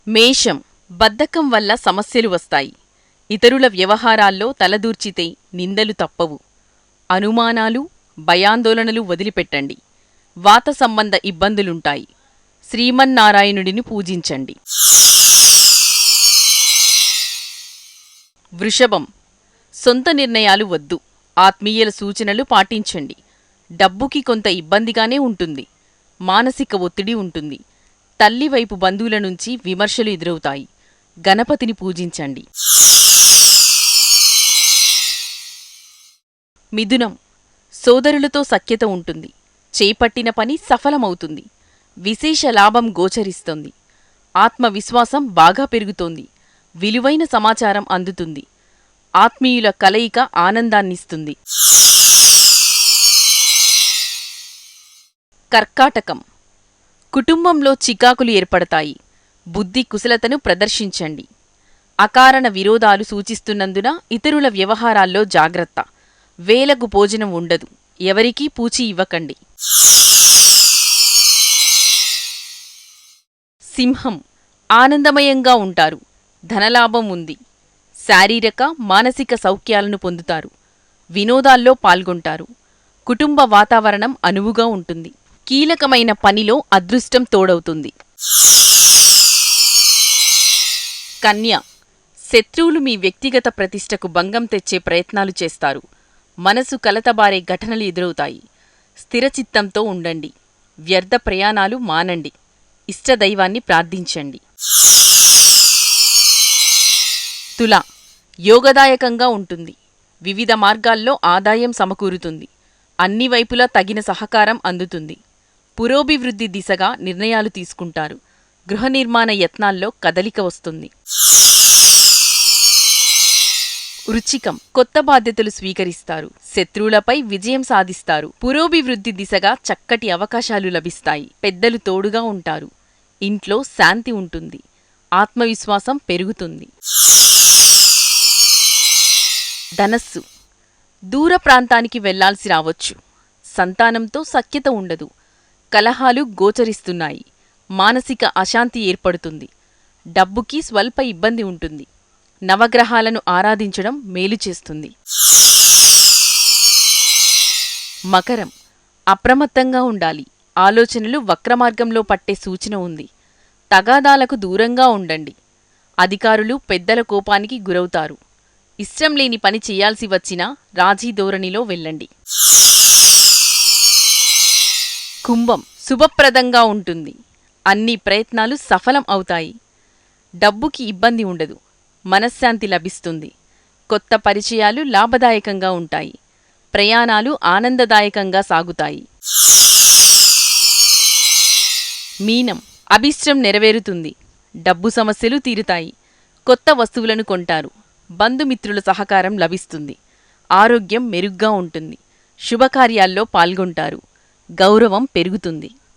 మేషం బద్ధకం వల్ల సమస్యలు వస్తాయి. ఇతరుల వ్యవహారాల్లో తలదూర్చితే నిందలు తప్పవు. అనుమానాలు, భయాందోళనలు వదిలిపెట్టండి. వాత సంబంధ ఇబ్బందులుంటాయి. శ్రీమన్నారాయణుడిని పూజించండి. వృషభం సొంత నిర్ణయాలు వద్దు. ఆత్మీయుల సూచనలు పాటించండి. డబ్బుకి కొంత ఇబ్బందిగానే ఉంటుంది. మానసిక ఒత్తిడి ఉంటుంది. తల్లివైపు బంధువుల నుంచి విమర్శలు ఎదురవుతాయి. గణపతిని పూజించండి. మిథునం సోదరులతో సఖ్యత ఉంటుంది. చేపట్టిన పని సఫలమవుతుంది. విశేష లాభం గోచరిస్తుంది. ఆత్మవిశ్వాసం బాగా పెరుగుతోంది. విలువైన సమాచారం అందుతుంది. ఆత్మీయుల కలయిక ఆనందాన్నిస్తుంది. కర్కాటకం కుటుంబంలో చికాకులు ఏర్పడతాయి. బుద్ధి కుశలతను ప్రదర్శించండి. అకారణ విరోధాలు సూచిస్తున్నందున ఇతరుల వ్యవహారాల్లో జాగ్రత్త. వేలకు భోజనం ఉండదు. ఎవరికీ పూచి ఇవ్వకండి. సింహం ఆనందమయంగా ఉంటారు. ధనలాభం ఉంది. శారీరక, మానసిక సౌఖ్యాలను పొందుతారు. వినోదాల్లో పాల్గొంటారు. కుటుంబ వాతావరణం అనువుగా ఉంటుంది. కీలకమైన పనిలో అదృష్టం తోడవుతుంది. కన్య శత్రువులు మీ వ్యక్తిగత ప్రతిష్టకు భంగం తెచ్చే ప్రయత్నాలు చేస్తారు. మనసు కలతబారే ఘటనలు ఎదురవుతాయి. స్థిరచిత్తంతో ఉండండి. వ్యర్థ ప్రయాణాలు మానండి. ఇష్టదైవాన్ని ప్రార్థించండి. తుల యోగదాయకంగా ఉంటుంది. వివిధ మార్గాల్లో ఆదాయం సమకూరుతుంది. అన్ని వైపులా తగిన సహకారం అందుతుంది. పురోభివృద్ధి దిశగా నిర్ణయాలు తీసుకుంటారు. గృహ నిర్మాణ యత్నాల్లో కదలిక వస్తుంది. వృచ్చికం కొత్త బాధ్యతలు స్వీకరిస్తారు. శత్రువులపై విజయం సాధిస్తారు. పురోభివృద్ధి దిశగా చక్కటి అవకాశాలు లభిస్తాయి. పెద్దలు తోడుగా ఉంటారు. ఇంట్లో శాంతి ఉంటుంది. ఆత్మవిశ్వాసం పెరుగుతుంది. ధనస్సు దూర ప్రాంతానికి వెళ్లాల్సి రావచ్చు. సంతానంతో సఖ్యత ఉండదు. కలహాలు గోచరిస్తున్నాయి. మానసిక అశాంతి ఏర్పడుతుంది. డబ్బుకి స్వల్ప ఇబ్బంది ఉంటుంది. నవగ్రహాలను ఆరాధించడం మేలు చేస్తుంది. మకరం అప్రమత్తంగా ఉండాలి. ఆలోచనలు వక్రమార్గంలో పట్టే సూచన ఉంది. తగాదాలకు దూరంగా ఉండండి. అధికారులు పెద్దల కోపానికి గురవుతారు. ఇష్టం లేని పని చెయ్యాల్సి వచ్చినా రాజీ ధోరణిలో వెళ్ళండి. కుంభం శుభప్రదంగా ఉంటుంది. అన్ని ప్రయత్నాలు సఫలం అవుతాయి. డబ్బుకి ఇబ్బంది ఉండదు. మనశ్శాంతి లభిస్తుంది. కొత్త పరిచయాలు లాభదాయకంగా ఉంటాయి. ప్రయాణాలు ఆనందదాయకంగా సాగుతాయి. మీనం అభిష్టం నెరవేరుతుంది. డబ్బు సమస్యలు తీరుతాయి. కొత్త వస్తువులను కొంటారు. బంధుమిత్రుల సహకారం లభిస్తుంది. ఆరోగ్యం మెరుగ్గా ఉంటుంది. శుభకార్యాల్లో పాల్గొంటారు. గౌరవం పెరుగుతుంది.